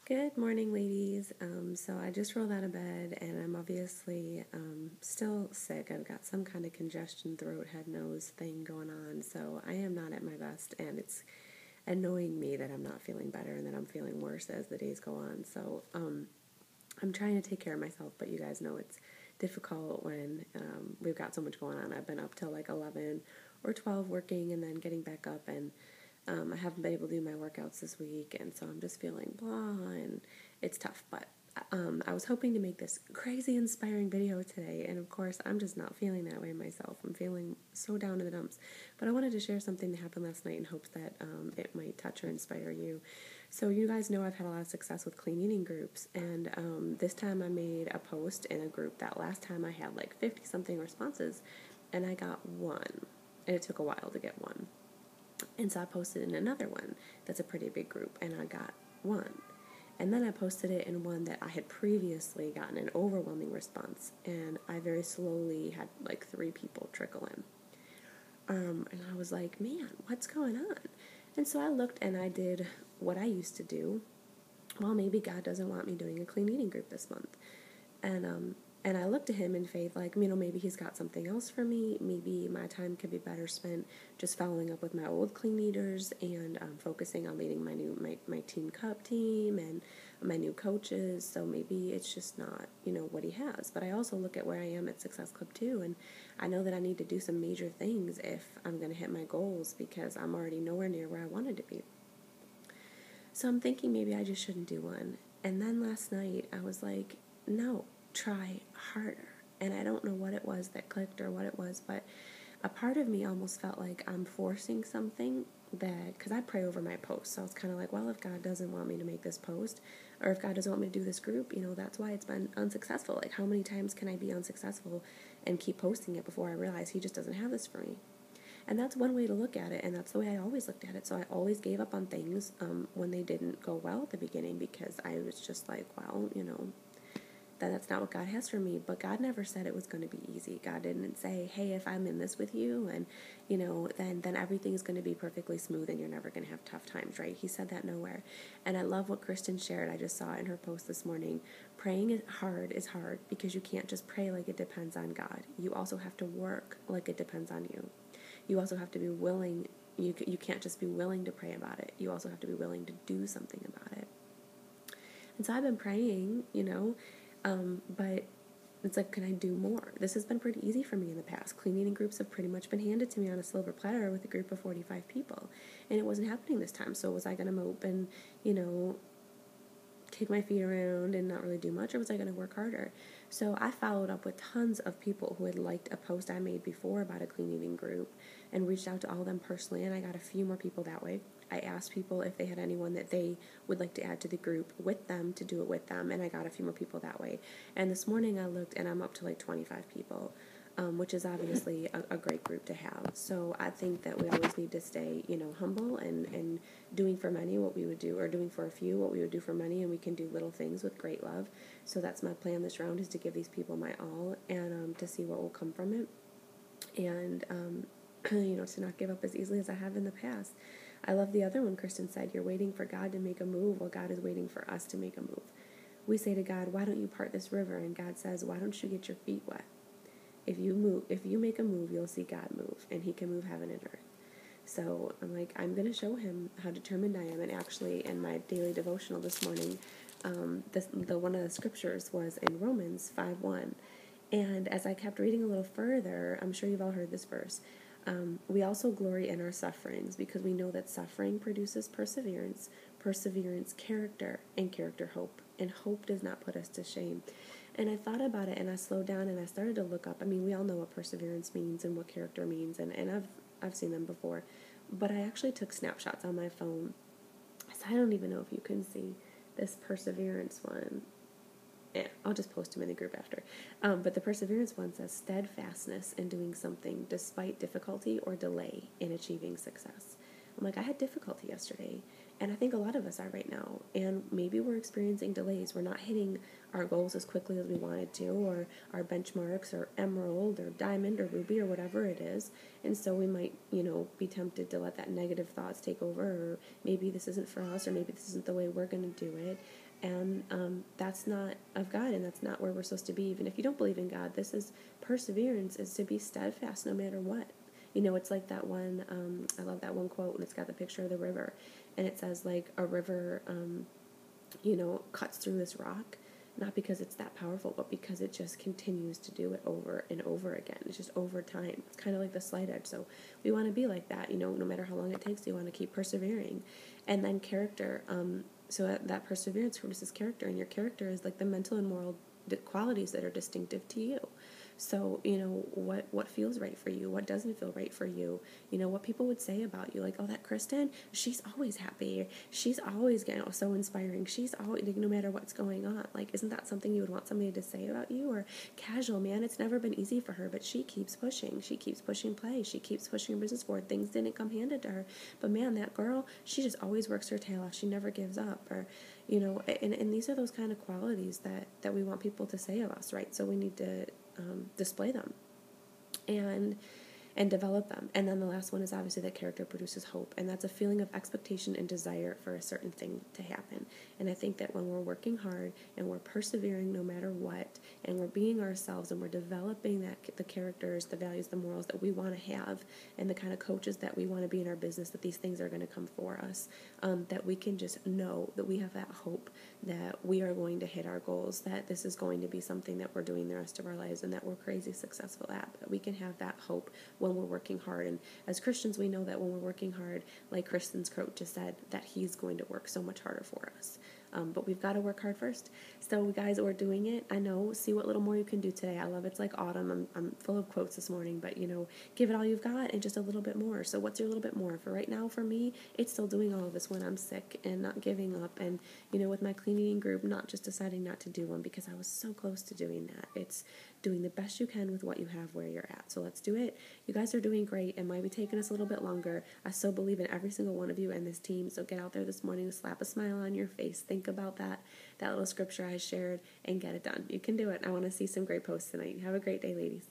Good morning, ladies. So I just rolled out of bed and I'm obviously still sick. I've got some kind of congestion, throat, head, nose thing going on. So I am not at my best, and it's annoying me that I'm not feeling better and that I'm feeling worse as the days go on. So I'm trying to take care of myself, but you guys know it's difficult when we've got so much going on. I've been up till like 11 or 12 working and then getting back up, and I haven't been able to do my workouts this week, and so I'm just feeling blah, and it's tough. But I was hoping to make this crazy inspiring video today, and of course I'm just not feeling that way myself. I'm feeling so down in the dumps. But I wanted to share something that happened last night in hopes that it might touch or inspire you. So you guys know I've had a lot of success with clean eating groups, and this time I made a post in a group that last time I had like 50-something responses, and I got one, and it took a while to get one. And so I posted in another one that's a pretty big group, and I got one. And then I posted it in one that I had previously gotten an overwhelming response, and I very slowly had like 3 people trickle in. And I was like, man, what's going on? And so I looked and I did what I used to do. Well, maybe God doesn't want me doing a clean eating group this month. And I looked to him in faith, like, maybe he's got something else for me. Maybe my time could be better spent just following up with my old clean eaters and focusing on leading my Team Cup team and my new coaches. So maybe it's just not, what he has. But I also look at where I am at Success Club 2, and I know that I need to do some major things if I'm going to hit my goals, because I'm already nowhere near where I wanted to be. So I'm thinking maybe I just shouldn't do one. And then last night I was like, no, try harder. And I don't know what it was that clicked or what it was, but a part of me almost felt like I'm forcing something, that, because I pray over my posts. So I was kind of like, well, if God doesn't want me to make this post, or if God doesn't want me to do this group, that's why it's been unsuccessful. Like, how many times can I be unsuccessful and keep posting it before I realize he just doesn't have this for me? And that's one way to look at it, and that's the way I always looked at it. So I always gave up on things when they didn't go well at the beginning, because I was just like, well, that's not what God has for me. But God never said it was going to be easy. God didn't say, hey, if I'm in this with you, and then everything's going to be perfectly smooth and you're never going to have tough times, right? He said that nowhere. And I love what Kristen shared. I just saw it in her post this morning. Praying is hard because you can't just pray like it depends on God. You also have to work like it depends on you. You also have to be willing. You can't just be willing to pray about it. You also have to be willing to do something about it. And so I've been praying, but it's like, can I do more? This has been pretty easy for me in the past. Clean eating groups have pretty much been handed to me on a silver platter with a group of 45 people. And it wasn't happening this time. So was I going to mope and, kick my feet around and not really do much, or was I going to work harder? So I followed up with tons of people who had liked a post I made before about a clean eating group and reached out to all of them personally, and I got a few more people that way. I asked people if they had anyone that they would like to add to the group with them to do it with them, and I got a few more people that way. And this morning I looked, and I'm up to like 25 people, which is obviously a great group to have. So I think that we always need to stay, humble and doing for many what we would do, or doing for a few what we would do for many, and we can do little things with great love. So that's my plan this round, is to give these people my all, and to see what will come from it, and to not give up as easily as I have in the past. I love the other one Kristen said, you're waiting for God to make a move, while God is waiting for us to make a move. We say to God, why don't you part this river? And God says, why don't you get your feet wet? If you make a move, you'll see God move, and he can move heaven and earth. So I'm like, I'm going to show him how determined I am. And actually, in my daily devotional this morning, one of the scriptures was in Romans 5:1. And as I kept reading a little further, I'm sure you've all heard this verse. We also glory in our sufferings, because we know that suffering produces perseverance, perseverance character, and character hope. And hope does not put us to shame. And I thought about it, and I slowed down, and I started to look up. I mean, we all know what perseverance means and what character means, and I've seen them before. But I actually took snapshots on my phone. So I don't even know if you can see this perseverance one. Yeah, I'll just post them in the group after. But the perseverance one says steadfastness in doing something despite difficulty or delay in achieving success. I'm like, I had difficulty yesterday, And I think a lot of us are right now. And maybe we're experiencing delays. We're not hitting our goals as quickly as we wanted to, or our benchmarks, or emerald, or diamond, or ruby, or whatever it is. And so we might, be tempted to let that negative thoughts take over, or maybe this isn't for us, or maybe this isn't the way we're going to do it. And that's not of God, and that's not where we're supposed to be. Even if you don't believe in God, this is perseverance, is to be steadfast no matter what. It's like that one, I love that one quote, and it's got the picture of the river. And it says, like, a river, cuts through this rock, not because it's that powerful, but because it just continues to do it over and over again. It's just over time. It's kind of like the slight edge. So we want to be like that, no matter how long it takes, you want to keep persevering. And then character. So that perseverance produces character, and your character is like the mental and moral qualities that are distinctive to you. So, what feels right for you, what doesn't feel right for you, what people would say about you, like, oh, that Kristen, she's always happy, she's always so inspiring, she's always, like, no matter what's going on, like, isn't that something you would want somebody to say about you? Or casual, man, it's never been easy for her, but she keeps pushing play, she keeps pushing her business forward, things didn't come handed to her, but man, that girl, she just always works her tail off, she never gives up. Or and these are those kind of qualities that we want people to say of us, right? So we need to display them and develop them. And then the last one is obviously that character produces hope, and that's a feeling of expectation and desire for a certain thing to happen. And I think that when we're working hard and we're persevering no matter what, and we're being ourselves, and we're developing the characters, the values, the morals that we want to have, and the kind of coaches that we want to be in our business, that these things are going to come for us, that we can just know that we have that hope that we are going to hit our goals, that this is going to be something that we're doing the rest of our lives and that we're crazy successful at. But we can have that hope when we're working hard. And as Christians, we know that when we're working hard, like Kristen's quote just said, that he's going to work so much harder for us. But we've got to work hard first. So guys, we're doing it. I know, see what little more you can do today. I love it's like autumn. I'm full of quotes this morning, but give it all you've got and just a little bit more. So what's your little bit more? For right now, for me, it's still doing all of this when I'm sick and not giving up. And, with my clean eating group, not just deciding not to do one because I was so close to doing that. It's doing the best you can with what you have where you're at. So let's do it. You guys are doing great. It might be taking us a little bit longer. I so believe in every single one of you and this team. So get out there this morning, slap a smile on your face. Think about that little scripture I shared and get it done. You can do it. I want to see some great posts tonight. Have a great day, ladies.